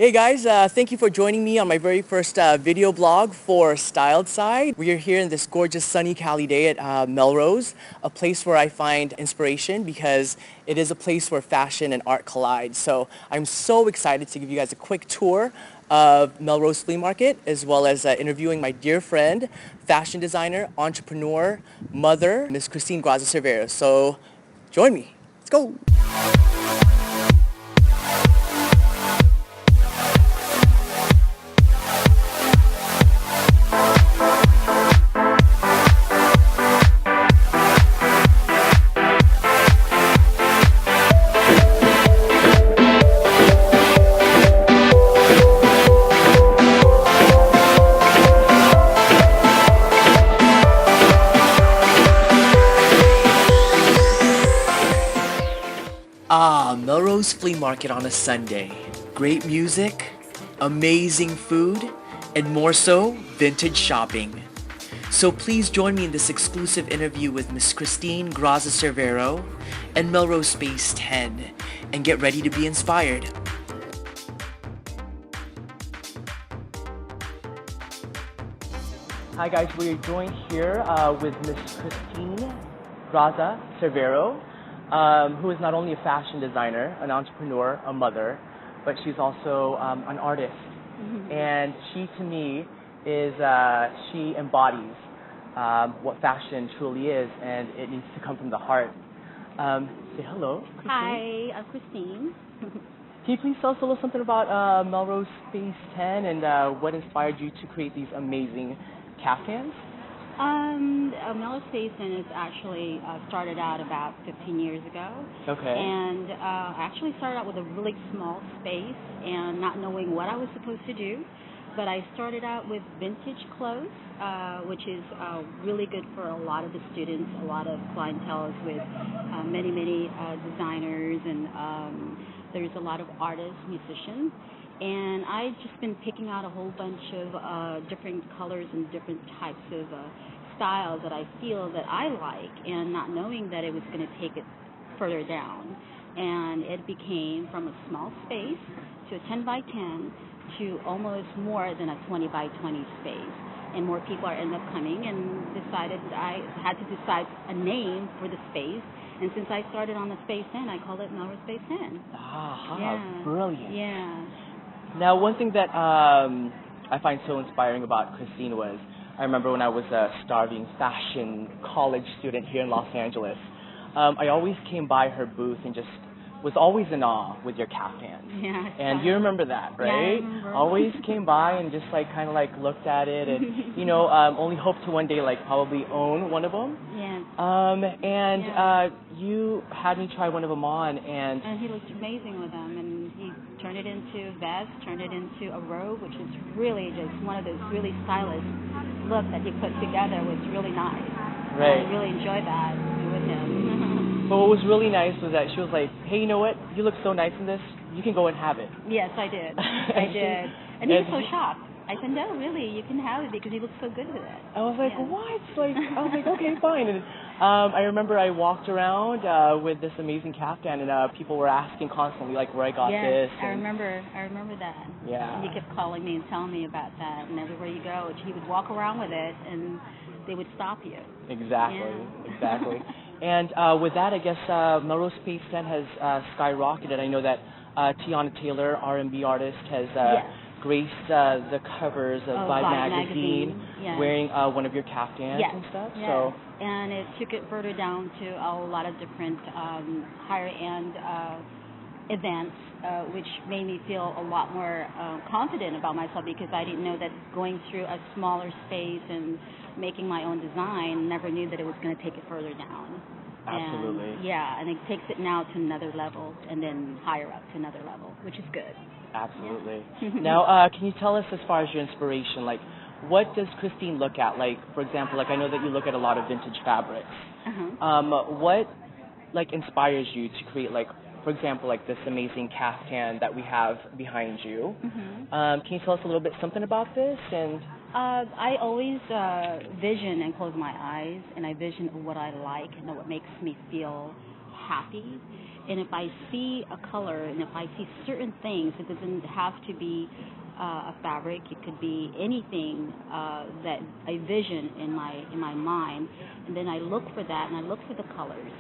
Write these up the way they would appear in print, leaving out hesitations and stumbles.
Hey guys, thank you for joining me on my very first video blog for Styl'd Side. We are here in this gorgeous sunny Cali day at Melrose, a place where I find inspiration because it is a place where fashion and art collide. So I'm so excited to give you guys a quick tour of Melrose Flea Market, as well as interviewing my dear friend, fashion designer, entrepreneur, mother, Miss Graza Cervero. So join me. Let's go. Melrose Flea Market on a Sunday. Great music, amazing food, and more so, vintage shopping. So please join me in this exclusive interview with Miss Graza Cervero and Melrose Space 10 and get ready to be inspired. Hi guys, we are joined here with Miss Graza Cervero, who is not only a fashion designer, an entrepreneur, a mother, but she's also an artist. Mm-hmm. And she, to me, is she embodies what fashion truly is, and it needs to come from the heart. Say hello, Christine. Hi, I'm Christine. Can you please tell us a little something about Melrose Space 10 and what inspired you to create these amazing caftans? Melrose Space 10 is actually started out about 15 years ago. Okay. And I actually started out with a really small space and not knowing what I was supposed to do. But I started out with vintage clothes, which is really good for a lot of the students, a lot of clientele with many designers, and there's a lot of artists, musicians. And I've just been picking out a whole bunch of different colors and different types of styles that I feel that I like, and not knowing that it was going to take it further down. And it became from a small space to a 10 by 10 to almost more than a 20 by 20 space. And more people are end up coming, and decided I had to decide a name for the space. And since I started on the Space 10, I called it Melrose Space 10. Ah, yeah. Brilliant. Yeah. Now, one thing that I find so inspiring about Christine was, I remember when I was a starving fashion college student here in Los Angeles, I always came by her booth and just was always in awe with your caftans. Yeah. And you remember that, right? Yeah, I remember. Always came by and just kind of looked at it and, only hope to one day probably own one of them. Yeah. You had me try one of them on, and he looked amazing with them, and he turned it into a vest, turned it into a robe, which is really just one of those really stylish looks that he put together. Was really nice. Right. I really enjoyed that with him. But what was really nice was that she was like, hey, you know what? You look so nice in this. You can go and have it. Yes, I did. I did. And he was so shocked. I said, no, really, you can have it because you look so good with it. I was like, what? I was like, okay, fine. And I remember I walked around with this amazing caftan, and people were asking constantly, where I got this. I remember that. Yeah. And he kept calling me and telling me about that. And everywhere you go, he would walk around with it, and they would stop you. Exactly. And with that, I guess Melrose Space 10 has skyrocketed. I know that Tiana Taylor, R&B artist, has graced the covers of Vibe magazine. Wearing one of your caftans and stuff. Yes. So. And it took it further down to a lot of different higher-end events, which made me feel a lot more confident about myself, because I didn't know that going through a smaller space and making my own design, never knew that it was going to take it further down. Absolutely. And it takes it now to another level, and then higher up to another level, which is good. Absolutely. Yeah. Now, can you tell us, as far as your inspiration, what does Christine look at? For example, I know that you look at a lot of vintage fabrics. What, inspires you to create, for example, this amazing caftan that we have behind you? Can you tell us a little bit something about this? And I always vision and close my eyes, and I vision what I like and what makes me feel happy. And if I see a color and if I see certain things, it doesn't have to be a fabric. It could be anything that I vision in my mind, and then I look for that and I look for the colors.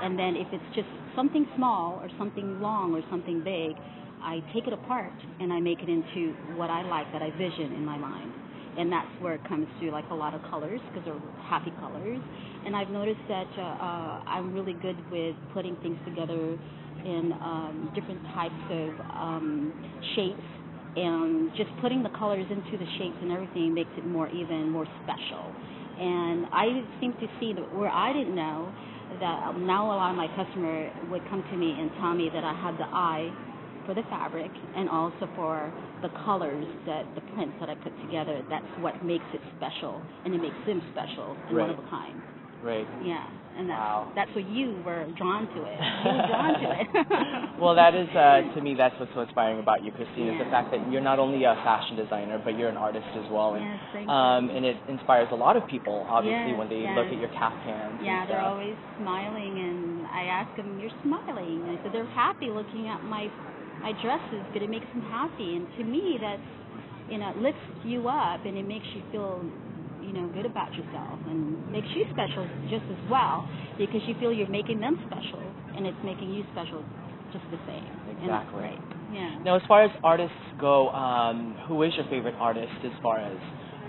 And then if it's just something small or something long or something big, I take it apart and I make it into what I like, that I vision in my mind. And that's where it comes to like a lot of colors, because they're happy colors. And I've noticed that I'm really good with putting things together in different types of shapes, and just putting the colors into the shapes and everything makes it even more special. And I seem to see that where I didn't know, that now a lot of my customers would come to me and tell me that I had the eye for the fabric and also for the colors, that the prints that I put together. That's what makes it special, and it makes them special and one of a kind. Right. Yeah, and that's what you were drawn to it. You were drawn to it. Well, that is, to me, that's what's so inspiring about you, Christine, is the fact that you're not only a fashion designer, but you're an artist as well. And, yes, thank you. And it inspires a lot of people, obviously, when they look at your caftans. Yeah, they're always smiling, and I ask them, "You're smiling." And so they're happy looking at my dresses, but it makes them happy. And to me, that's, it lifts you up, and it makes you feel good about yourself, and makes you special just as well, because you feel you're making them special, and it's making you special just the same. Exactly. And that's great. Yeah. Now, as far as artists go, who is your favorite artist, as far as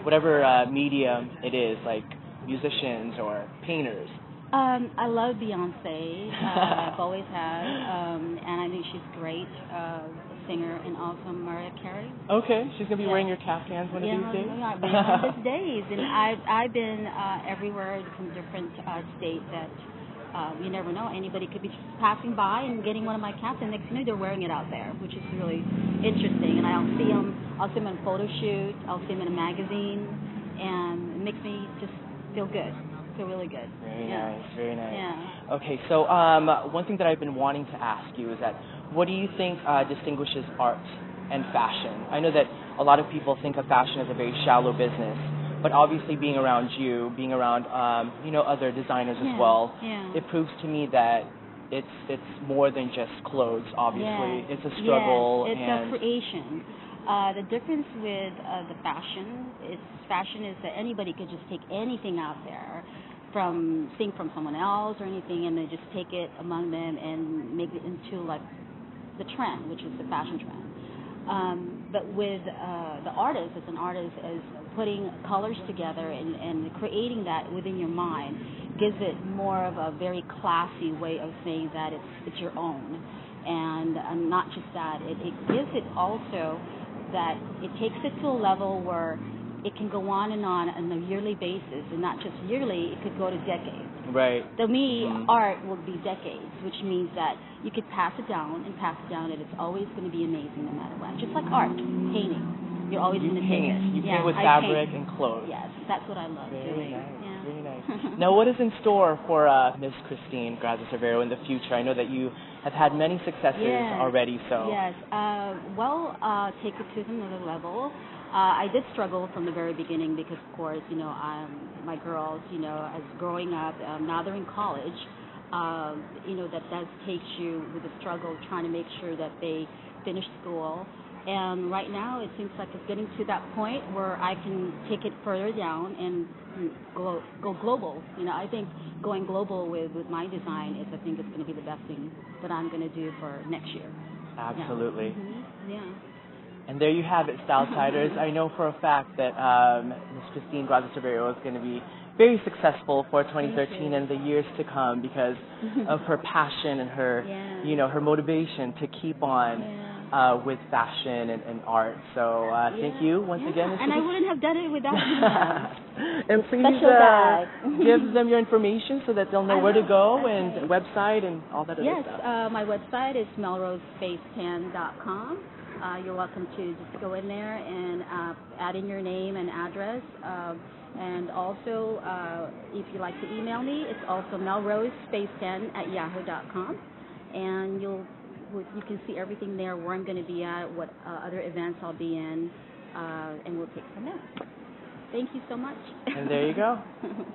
whatever medium it is, like musicians or painters? I love Beyonce. I've always had, and I think she's great. Singer, and also Mariah Carey. Okay, she's gonna be wearing your caftans one of these days. Yeah, one of these days. And I've been everywhere from different states that you never know. Anybody could be just passing by and getting one of my caftans. Next thing you know, they're wearing it out there, which is really interesting. And I'll see them in a photo shoot. I'll see them in a magazine, and it makes me just feel good. Feel really good. Very nice, very nice. Yeah. Okay, so one thing that I've been wanting to ask you is that, what do you think distinguishes art and fashion? I know that a lot of people think of fashion as a very shallow business, but obviously being around you, being around other designers as well, it proves to me that it's more than just clothes. Obviously, it's a struggle. Yes, it's a creation. The difference with the fashion is that anybody could just take anything out there, from someone else or anything, and they just take it among them and make it into like the trend, which is the fashion trend. But with the artist, as an artist, is putting colors together and creating that within your mind gives it more of a very classy way of saying that it's your own. And not just that, it gives it also that it takes it to a level where it can go on a yearly basis, and not just yearly, it could go to decades. Right. To me, art will be decades, which means that you could pass it down, and it's always going to be amazing no matter what. Just like art, painting. You're always going to take it. You paint with fabric and clothes. Yes, that's what I love doing. Nice, very nice. Now, what is in store for Ms. Christine Graza Cervero in the future? I know that you have had many successes already, so... Yes, take it to another level. I did struggle from the very beginning because, of course, my girls, as growing up, now they're in college, that does take you with the struggle trying to make sure that they finish school. And right now it seems like it's getting to that point where I can take it further down and go global. I think going global with my design is, I think it's going to be the best thing that I'm going to do for next year. Absolutely. Yeah. And there you have it, Styl'd Siders. I know for a fact that Ms. Christine Graza Cervero is going to be very successful for 2013 and the years to come because of her passion and her, her motivation to keep on with fashion and art. So thank you once again. And I wouldn't have done it without you. And please give them your information so that they'll know where to go and website and all that other stuff. Yes, my website is melrosefacatan.com. You're welcome to just go in there and add in your name and address. And also, if you'd like to email me, it's also melrosefacatan@yahoo.com. And you can see everything there, where I'm going to be at, what other events I'll be in, and we'll take from there. Thank you so much. And there you go.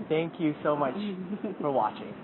Thank you so much for watching.